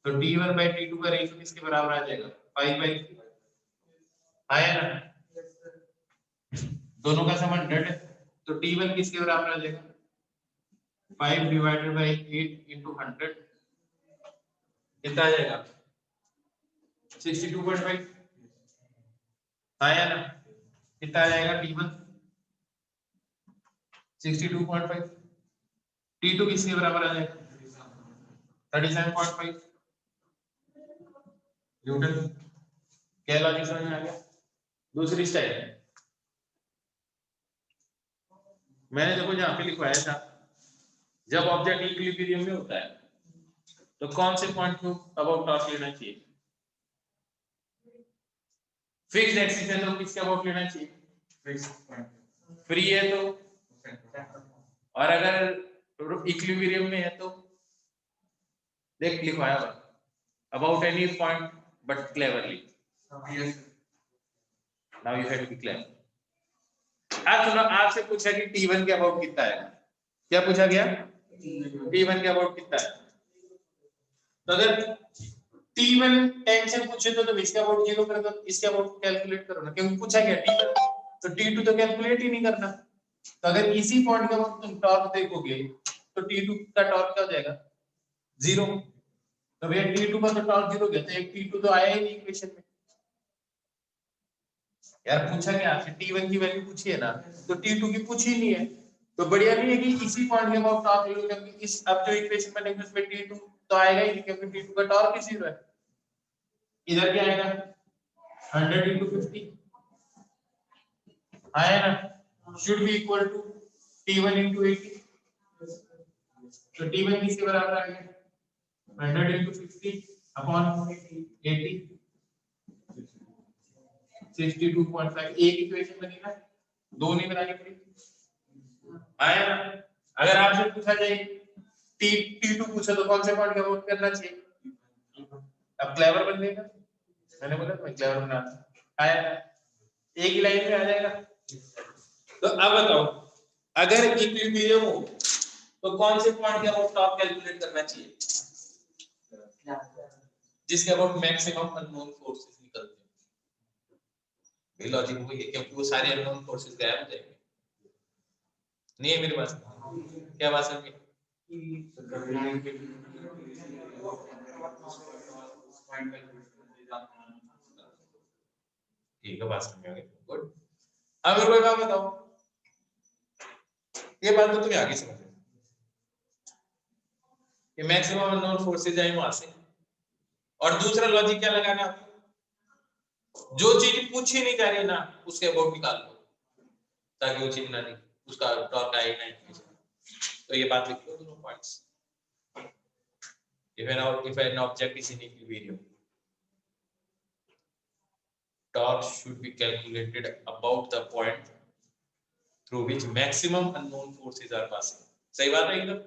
तो T1 by T2 का रेशियो किसके बराबर आ जाएगा? 5/3. आया ना? Yes, sir. दोनों का सम 100 है. तो T1 किसके बराबर आ जाएगा? 5 divided by 8 into 100. कितना आ जाएगा? 62.5. आया ना? कितना आ जाएगा T1? 62.5. T2 किसके बराबर आ जाएगा? 37.5 न्यूटन. क्या लॉजिक समझ में आ गया? दूसरी स्टाइल मैंने देखो जहां पे लिखवाया था, जब ऑब्जेक्ट इक्विलिब्रियम में होता है तो कौन से पॉइंट को अबाउट टॉर्क लेना चाहिए? फिक्स्ड एक्सिस है तो किसके अबाउट लेना चाहिए? फ्री है तो, और अगर इक्विलिब्रियम में है तो देख लिखवाया हुआ about any point but cleverly. Now you have to be clear. अब सुनो, आपसे पूछा कि T1 के अबाउट कितना है, क्या पूछा गया, T1 के अबाउट कितना है। तो अगर T1 10 से पूछे तो तुम इसके अबाउट 0 कर दो, इसके अबाउट कैलकुलेट करो ना, क्योंकि पूछा गया T1, तो T2 तो कैलकुलेट ही नहीं करना। तो अगर इसी पॉइंट के अबाउट तुम टॉर्क देखोगे तो T2 का टॉर्क क्या हो जाएगा, 0। तो भैया T2 का तो टॉर्क 0 गया, तो एक T2 तो आया ही नहीं इक्वेशन में। यार पूछा क्या आपसे, T1 की वैल्यू पूछी है ना, तो T2 की पूछी नहीं है, तो बढ़िया नहीं है कि इसी पॉइंट के अबाउट टॉर्क ले लो, क्योंकि इस अब जो इक्वेशन बनेगी उसमें T2 तो आएगा ही नहीं, क्योंकि T2 का टॉर्क ही 0 है। इधर क्या आएगा, 100 into 50 आया ना, should be equal to T1 into 80, तो T1 किसके बराबर आ गया, 100 into 50 upon 80, 62.5। एक इक्वेशन बनी ना, दो नहीं बनानी पड़ी, आया ना। अगर आपसे पूछा जाए T2 पूछा तो कौन से पॉइंट का वोट करना चाहिए, अब क्लेवर बन जाएगा, मैंने बोला मैं क्लेवर बना, आया ना, एक ही लाइन में आ जाएगा। तो अब बताओ, अगर इक्विलिब्रियम हो तो कौन से पॉइंट के अबाउट टॉर्क कैलकुलेट करना चाहिए, जिसके अबाउट मैक्सिमम अननोन फोर्सेस निकलते हैं। ये लॉजिक वही है, क्योंकि वो सारे अननोन फोर्सेस गायब हो जाएंगे। नहीं है मेरे पास, क्या बात है, ठीक है, बात समझ में आ गई, गुड। अब मेरे को एक बात बताओ, ये बात तो तुम्हें आगे समझ में कि मैक्सिमम अननोन फोर्सेस आए वहां से, और दूसरा लॉजिक क्या लगाना, जो चीज पूछी नहीं जा रही ना उसके अबाउट निकाल लो, ताकि वो चीज ना नहीं, उसका टॉर्क आए ना। तो ये बात लिख लो दोनों points. if an object is in equilibrium, torque should be calculated about the point through which maximum unknown forces are passing। सही बात है एकदम।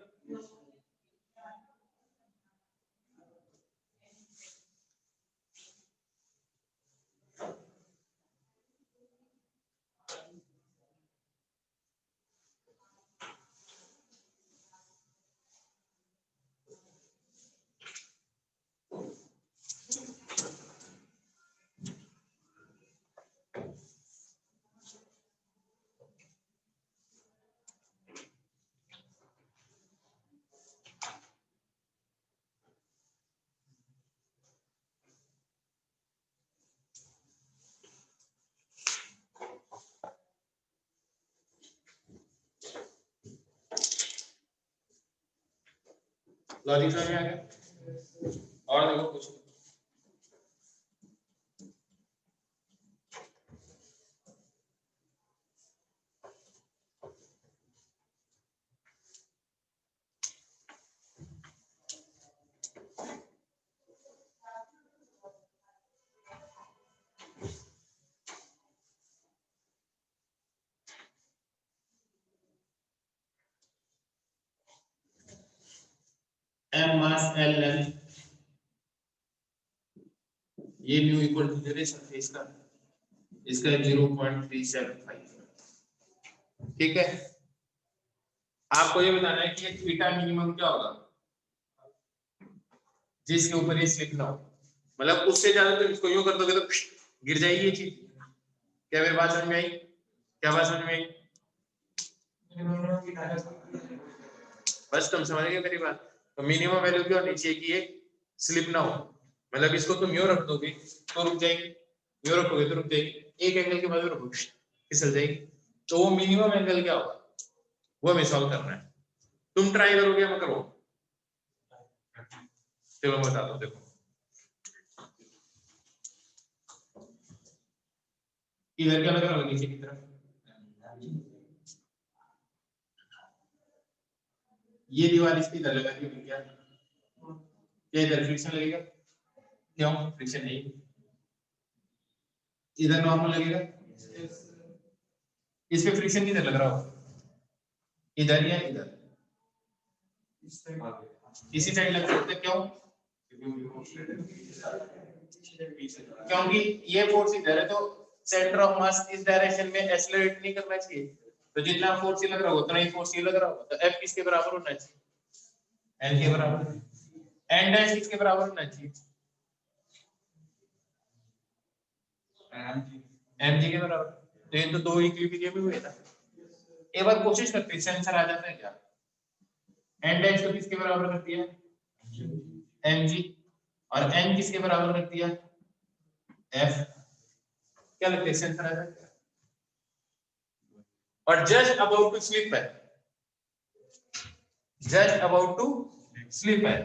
लॉजिक समझ में आ गया, और देखो कुछ m mass l length, ये mu equal to duration phase का, इसका 0.375, ठीक है। आपको ये बताना है कि ये थीटा मिनिमम क्या होगा जिसके ऊपर ये स्लिप ना हो, मतलब उससे ज्यादा तो इसको यूं कर दोगे तो गिर जाएगी ये चीज। क्या मेरी बात समझ में आई, क्या बात समझ में आई, बस तुम समझ गए मेरी बात। तो मिनिमम वैल्यू क्या होनी चाहिए कि ये स्लिप ना हो, मतलब इसको तुम यूं रख दोगे तो रुक जाएगी, यूं रखोगे तो रुक जाएगी, एक एंगल के बाद रखोगे फिसल जाएगी। तो वो मिनिमम एंगल क्या होगा वो हमें सॉल्व करना है। तुम ट्राई करोगे मैं करो, चलो मैं बताता हूँ। देखो इधर क्या लगा होगा नीचे की तरफ, ये दीवार इसकी इधर लगा दी क्या, ये इधर फ्रिक्शन लगेगा, क्यों फ्रिक्शन नहीं, इधर नॉर्मल लगेगा, इस पे फ्रिक्शन किधर लग रहा होगा, इधर या इधर, इसी साइड लग सकता है, क्यों, क्योंकि ये फोर्स इधर है तो सेंटर ऑफ मास इस डायरेक्शन में एक्सेलरेट नहीं करना चाहिए, तो जितना फोर्स लग रहा होगा उतना ही फोर्स लग रहा होगा, तो F किसके बराबर होना चाहिए, L के बराबर, N डैश किसके बराबर होना चाहिए, mg के बराबर। तो ये तो दो इक्विलिब्रियम में हुए ना। एक बार कोशिश करते हैं आंसर आ जाता है क्या, n डैश को किसके बराबर कर दिया, mg, और n किसके बराबर कर दिया, f। क्या लगता है आंसर आ जाता है, और जस्ट अबाउट टू स्लिप है, जस्ट अबाउट टू स्लिप है,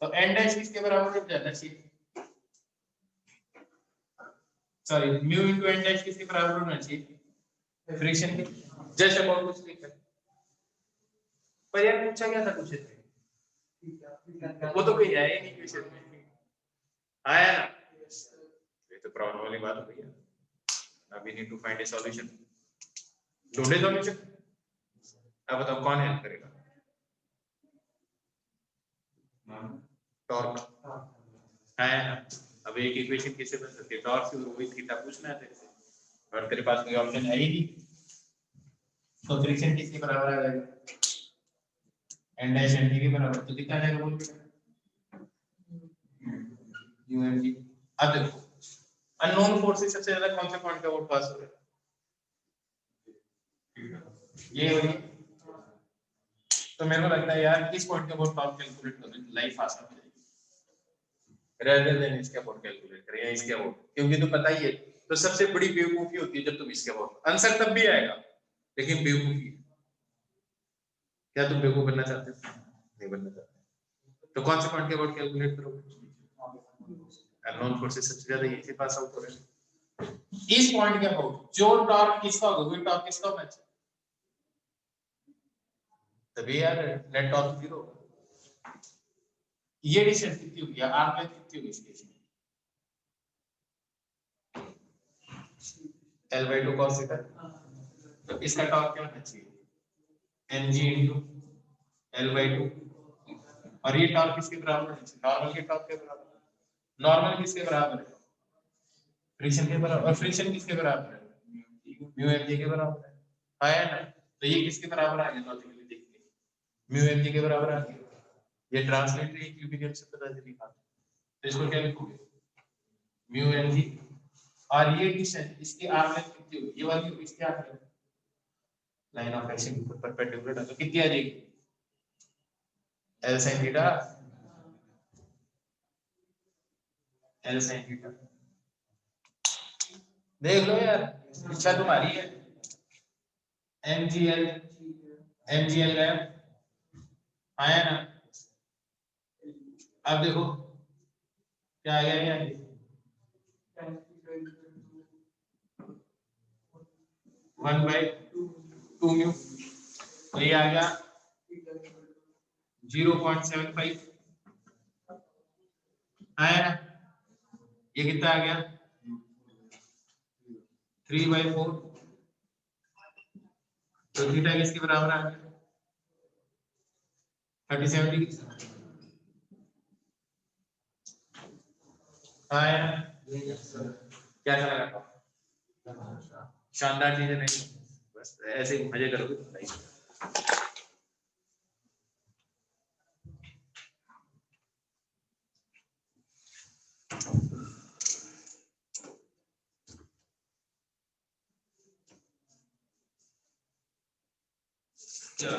तो n डैश किसके बराबर हो जाना चाहिए, sorry mu into n dash किसके बराबर होना चाहिए, फ्रिक्शन के, जस्ट अबाउट टू स्लिप है। पर यार पूछा क्या था क्वेश्चन में, वो तो कोई आया ही नहीं क्वेश्चन में, आया ना, ये तो प्रॉब्लम वाली बात हो गई है। Now we need to find a solution, ढूंढे सॉल्यूशन। अब बताओ कौन हेल्प करेगा, टॉर्क है ना। अब एक इक्वेशन कैसे बन सकती है, टॉर्क से वही थीटा पूछना है तेरे से, और तेरे पास कोई ऑप्शन है ही नहीं, तो फ्रिक्शन किसके बराबर आ जाएगा, n डैश nt के बराबर, तो कितना आएगा बोल, umg। अब देखो अननोन फोर्स से सबसे ज्यादा कौन सा पॉइंट का वोट पास हो रहा है, ये हो रही, तो मेरे को लगता है यार किस पॉइंट का वोट पास कैलकुलेट कर लाइफ आसान हो जाएगी, रेदर देन इसका वोट कैलकुलेट करें या इसका वोट, क्योंकि तो पता ही है, तो सबसे बड़ी बेवकूफी होती है जब तुम इसका वोट, आंसर तब भी आएगा लेकिन बेवकूफी। क्या तुम बेवकूफ बनना चाहते हो, नहीं बनना चाहते, तो कौन से पॉइंट का वोट कैलकुलेट करोगे, अननोन फोर्सेस सबसे ज्यादा यही से पास आउट हो रहे हैं, इस पॉइंट के अबाउट जो टॉर्क किसका होगा, वही टॉर्क किसका होना चाहिए, तभी यार नेट टॉर्क 0 होगा। ये डिस्टेंस कितनी होगी, आर्क लेंथ कितनी होगी इसकी, L/2 cos थीटा, तो इसका टॉर्क क्या होना चाहिए, mg into L/2, और ये टॉर्क किसके बराबर होना चाहिए, नॉर्मल के टॉर्क के बराबर, नॉर्मल किसके बराबर है, फ्रिक्शन के बराबर, और फ्रिक्शन किसके बराबर है, म्यू mg के बराबर है, आया ना। तो ये किसके बराबर आ गया, लॉजिकली देखिए म्यू mg के बराबर आ गया, ये ट्रांसलेटरी इक्विलिब्रियम से पता चली बात, तो इसको क्या लिखोगे, म्यू mg, और ये डिस्टेंस इसकी आर्क लेंथ कितनी होगी, ये वाली इसकी arc length, line of action के ऊपर परपेंडिकुलर, तो कितनी आ जाएगी, L sin theta, L sin theta, देख लो यार इच्छा तुम्हारी है, mgl, mgl गया, आया ना। अब देखो क्या आ गया, ये 1/2 म्यू, तो ये आ गया 0.75, आया ना। ये कितना आ गया 3/4, तो थीटा किसके बराबर आ गया 37 डिग्री, आया ना। क्या लगा, शानदार चीजें नहीं, बस ऐसे ही मजे करोगे तो लाइफ। चलो